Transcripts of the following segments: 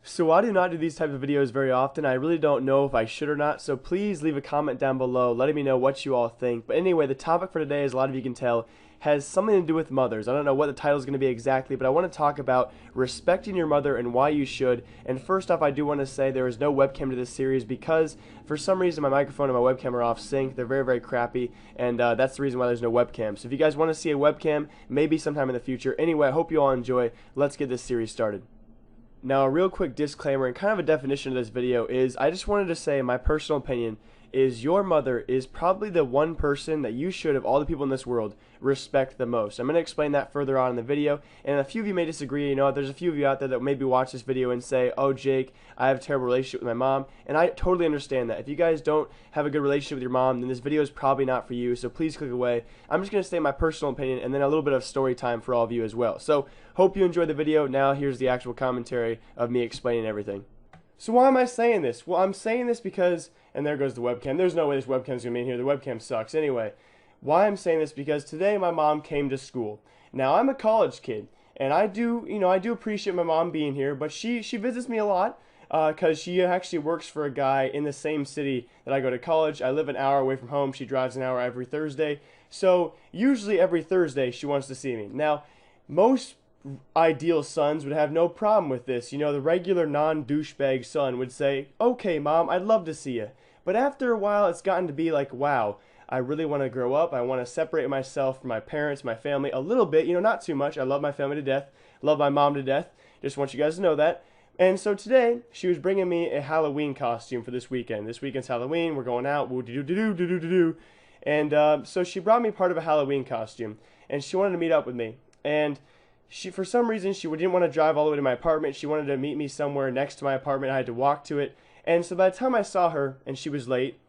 So I do not do these types of videos very often. I really don't know if I should or not, so please leave a comment down below letting me know what you all think. But anyway, the topic for today, as a lot of you can tell, has something to do with mothers. I don't know what the title is going to be exactly, but I want to talk about respecting your mother and why you should. And first off, I do want to say there is no webcam to this series because for some reason my microphone and my webcam are off sync. They're very, very crappy, and that's the reason why there's no webcam. So if you guys want to see a webcam, maybe sometime in the future. Anyway, I hope you all enjoy. Let's get this series started. Now, a real quick disclaimer and kind of a definition of this video is I just wanted to say my personal opinion is your mother is probably the one person that you should, of all the people in this world, respect the most. I'm going to explain that further on in the video, and a few of you may disagree. You know, there's a few of you out there that maybe watch this video and say, oh, Jake, I have a terrible relationship with my mom, and I totally understand that. If you guys don't have a good relationship with your mom, then this video is probably not for you, so please click away. I'm just going to state my personal opinion and then a little bit of story time for all of you as well. So, hope you enjoyed the video. Now, here's the actual commentary of me explaining everything. So why am I saying this? Well, I'm saying this because, and there goes the webcam. There's no way this webcam's going to be in here. The webcam sucks. Anyway, why I'm saying this because today my mom came to school. Now, I'm a college kid, and I do appreciate my mom being here, but she visits me a lot because she actually works for a guy in the same city that I go to college. I live an hour away from home. She drives an hour every Thursday. So usually every Thursday she wants to see me. Now, most ideal sons would have no problem with this. You know, the regular non-douchebag son would say, okay, Mom, I'd love to see you. But after a while, it's gotten to be like, wow, I really want to grow up. I want to separate myself from my parents, my family, a little bit. You know, not too much. I love my family to death. Love my mom to death. Just want you guys to know that. And so today, she was bringing me a Halloween costume for this weekend. This weekend's Halloween. We're going out. Woo-doo-doo-doo-doo-doo-doo. And so she brought me part of a Halloween costume. And she wanted to meet up with me. And for some reason, she didn't want to drive all the way to my apartment. She wanted to meet me somewhere next to my apartment. I had to walk to it. And so by the time I saw her and she was late,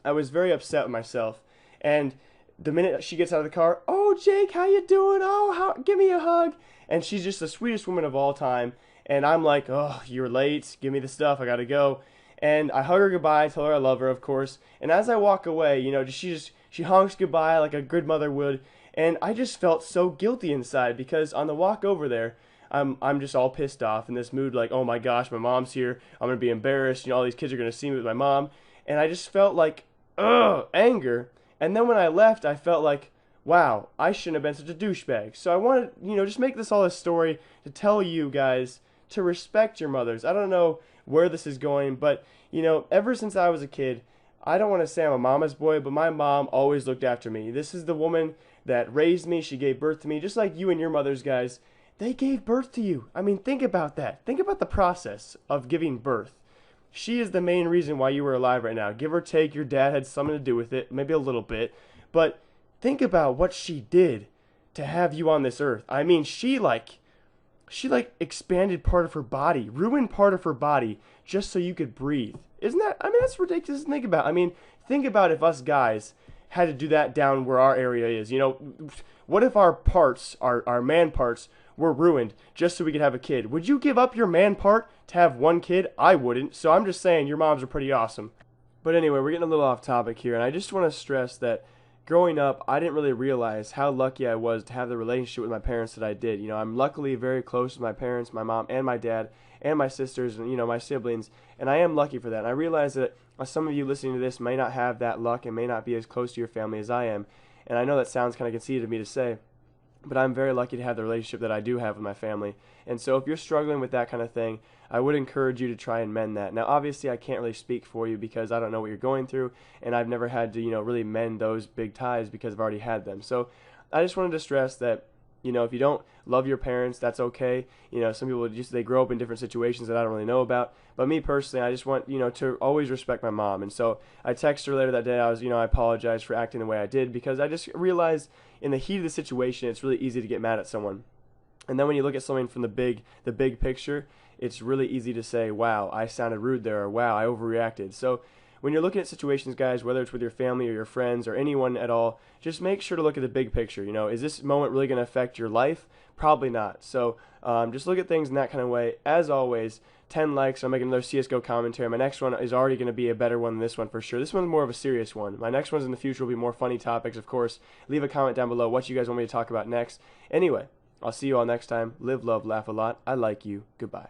I was very upset with myself. And the minute she gets out of the car, oh, Jake, how you doing? Oh, give me a hug. And she's just the sweetest woman of all time. And I'm like, oh, you're late. Give me the stuff. I got to go. And I hug her goodbye, tell her I love her, of course. And as I walk away, you know, she honks goodbye like a good mother would. And I just felt so guilty inside because on the walk over there, I'm just all pissed off in this mood like, oh my gosh, my mom's here. I'm going to be embarrassed. You know, all these kids are going to see me with my mom. And I just felt like, anger. And then when I left, I felt like, wow, I shouldn't have been such a douchebag. So I wanted, you know, just make this all a story to tell you guys to respect your mothers. I don't know where this is going, but, you know, ever since I was a kid, I don't want to say I'm a mama's boy, but my mom always looked after me. This is the woman that raised me. She gave birth to me, just like you and your mothers, guys. They gave birth to you. I mean, think about that. Think about the process of giving birth. She is the main reason why you were alive right now. Give or take, your dad had something to do with it, maybe a little bit. But think about what she did to have you on this earth. I mean, she expanded part of her body, ruined part of her body just so you could breathe. Isn't that, I mean, that's ridiculous to think about. I mean, think about if us guys had to do that down where our area is. You know, what if our parts, our man parts, were ruined just so we could have a kid? Would you give up your man part to have one kid? I wouldn't. So I'm just saying your moms are pretty awesome. But anyway, we're getting a little off topic here, and I just want to stress that growing up, I didn't really realize how lucky I was to have the relationship with my parents that I did. You know, I'm luckily very close with my parents, my mom and my dad, and my sisters, and, you know, my siblings, and I am lucky for that. And I realize that some of you listening to this may not have that luck and may not be as close to your family as I am. And I know that sounds kind of conceited of me to say, but I'm very lucky to have the relationship that I do have with my family. And so if you're struggling with that kind of thing, I would encourage you to try and mend that. Now, obviously, I can't really speak for you because I don't know what you're going through, and I've never had to, you know, really mend those big ties because I've already had them. So I just wanted to stress that, you know, if you don't love your parents, that's okay. You know, some people they grow up in different situations that I don't really know about. But me personally, I just want, you know, to always respect my mom. And so I texted her later that day. I apologized for acting the way I did because I just realized in the heat of the situation, it's really easy to get mad at someone. And then when you look at something from the big picture, it's really easy to say, wow, I sounded rude there, or wow, I overreacted. So when you're looking at situations, guys, whether it's with your family or your friends or anyone at all, just make sure to look at the big picture. You know, is this moment really going to affect your life? Probably not. So just look at things in that kind of way. As always, 10 likes. I'm making another CSGO commentary. My next one is already going to be a better one than this one for sure. This one's more of a serious one. My next ones in the future will be more funny topics, of course. Leave a comment down below what you guys want me to talk about next. Anyway, I'll see you all next time. Live, love, laugh a lot. I like you. Goodbye.